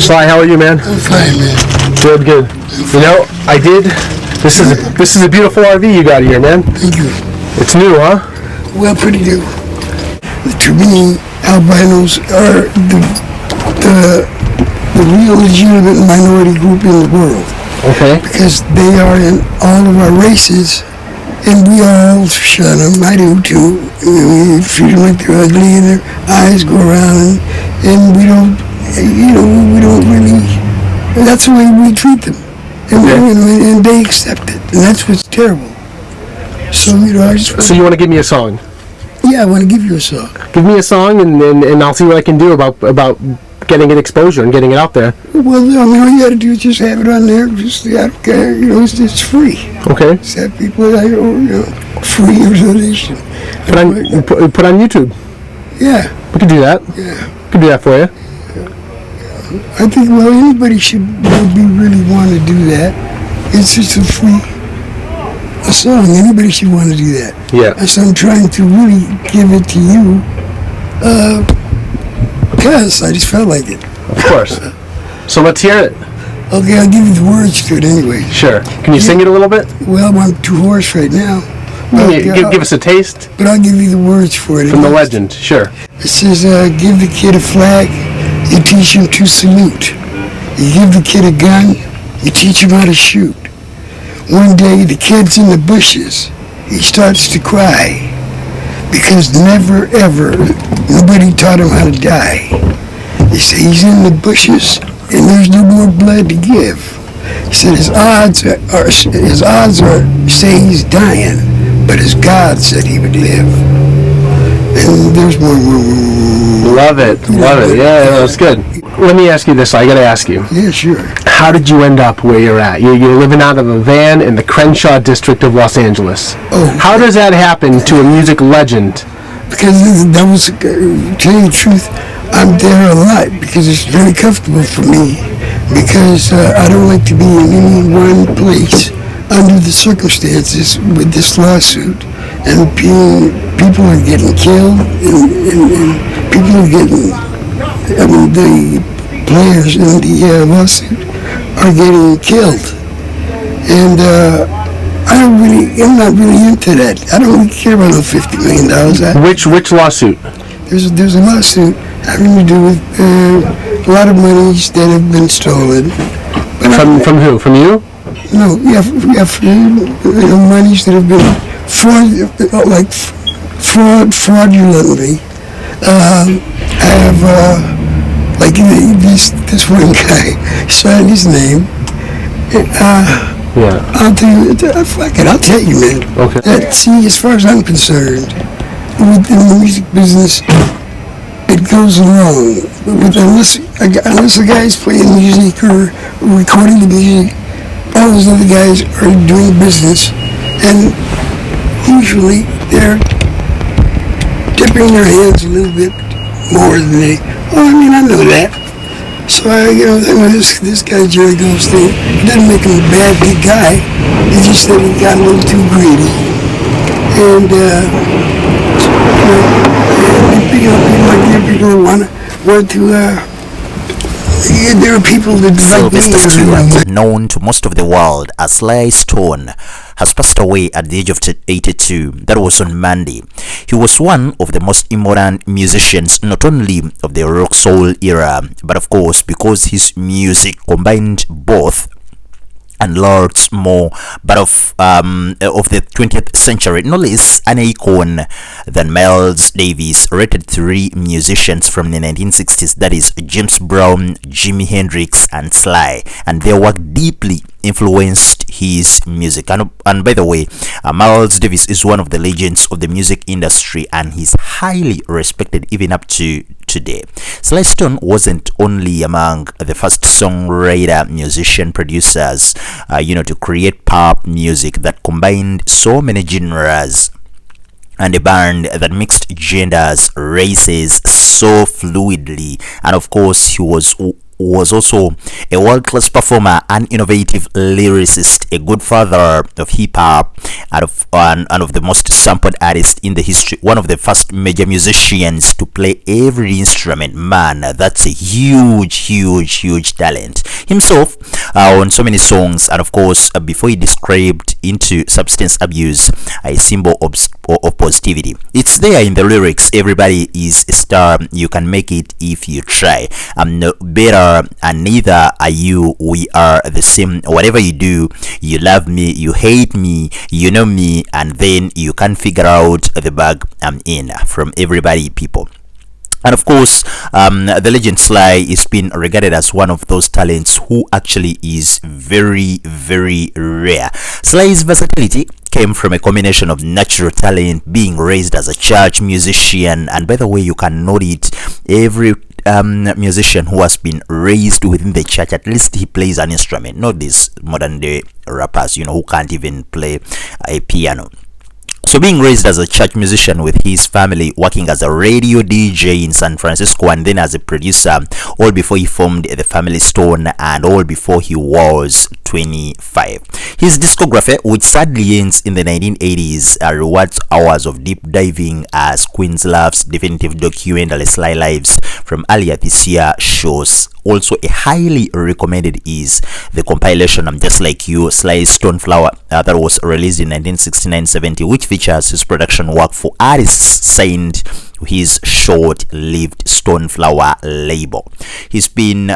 Sly, how are you, man? I'm fine, man. Good, good. You know, this is a beautiful RV you got here, man. Thank you. It's new, huh? Well, pretty new. To me, albinos are the real legitimate minority group in the world. Okay. Because they are in all of our races, and we all shun them. I do too. We treat them like they're ugly, and their eyes go around, and we don't really. That's the way we treat them, and they accept it, and that's what's terrible. So I just. So you want to give me a song? Yeah, I want to give you a song. Give me a song, and I'll see what I can do about getting it exposure and getting it out there. Well, I mean, all you got to do is just have it on there. Just I don't care. It's free. Okay. Just have people free or donation. Put on YouTube. Yeah. We could do that. Yeah. We could do that for you. I think anybody should really want to do that. It's just a song. Anybody should want to do that. Yeah. So I'm trying to really give it to you. Because I just felt like it. Of course. So let's hear it. Okay, I'll give you the words to it anyway. Sure. Can you sing it a little bit? Well, I'm too hoarse right now. Give us a taste. But I'll give you the words for it. From the legend, sure. It says, give the kid a flag, you teach him to salute. You give the kid a gun, you teach him how to shoot. One day the kid's in the bushes, he starts to cry. Because never ever, nobody taught him how to die. He said he's in the bushes and there's no more blood to give. He said his odds are say he's dying, but his God said he would live. And there's more. Love it. Yeah, that's good. Let me ask you this. I got to ask you. Yeah, sure. How did you end up where you're at? You're living out of a van in the Crenshaw district of Los Angeles. Oh. How does that happen to a music legend? Because that was, to tell you the truth, I'm there a lot because it's very comfortable for me. Because I don't like to be in any one place under the circumstances with this lawsuit. And people are getting killed, and people are getting, the players in the lawsuit are getting killed. And I'm not really into that. I don't really care about no $50 million. Which lawsuit? There's a lawsuit having to do with a lot of monies that have been stolen. From who? From you? No, monies that have been fraudulently. I have this one guy signed his name. Yeah. I'll tell you. Fuck it. I'll tell you, man. Okay. See, as far as I'm concerned, within the music business, it goes along. Unless the guy's playing music or recording the music, all those other guys are doing business, and usually they're dipping their hands a little bit more than they. I know that. So this guy Jerry Goldstein didn't make him a bad big guy. He just said he got a little too greedy, and people want to. There are people that Sylvester Stewart, known to most of the world as Sly Stone, has passed away at the age of 82. That was on Monday. He was one of the most important musicians, not only of the rock soul era, but of course because his music combined both and lots more, but of the 20th century. No less an icon than Miles Davis rated 3 musicians from the 1960s, that is James Brown, Jimi Hendrix and Sly, and their work deeply influenced his music. And by the way, Miles Davis is one of the legends of the music industry, and he's highly respected even up to today. Sly Stone wasn't only among the first songwriter, musician, producers, to create pop music that combined so many genres, and a band that mixed genders, races so fluidly. And of course, he was was also a world-class performer, an innovative lyricist, a good father of hip-hop, and of the most sampled artists in the history, one of the first major musicians to play every instrument. Man, that's a huge talent himself, on so many songs. And of course, before he described into substance abuse, a symbol of positivity. It's there in the lyrics. Everybody is a star. You can make it if you try. I'm no better and neither are you. We are the same. Whatever you do, you love me, you hate me, you know me, and then you can figure out the bag I'm in. From everybody, people. And of course, the legend Sly is been regarded as one of those talents who actually is very rare. Sly's versatility came from a combination of natural talent, being raised as a church musician, and by the way, you can note it, every musician who has been raised within the church, at least he plays an instrument, not these modern day rappers, who can't even play a piano. So being raised as a church musician with his family, working as a radio DJ in San Francisco, and then as a producer, all before he formed the family Stone, and all before he was 25. His discography, which sadly ends in the 1980s, rewards hours of deep diving as Queen's Love's definitive documentary Sly Lives from earlier this year shows. Also, a highly recommended is the compilation I'm Just Like You, Sly Stone Flower, that was released in 1969-70, which features his production work for artists signed to his short-lived Stone Flower label. He's been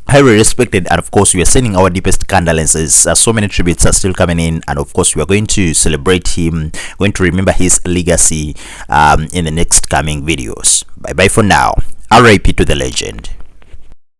highly respected, and of course we are sending our deepest condolences. So many tributes are still coming in, and of course we are going to celebrate him, going to remember his legacy in the next coming videos. Bye bye for now. RIP to the legend.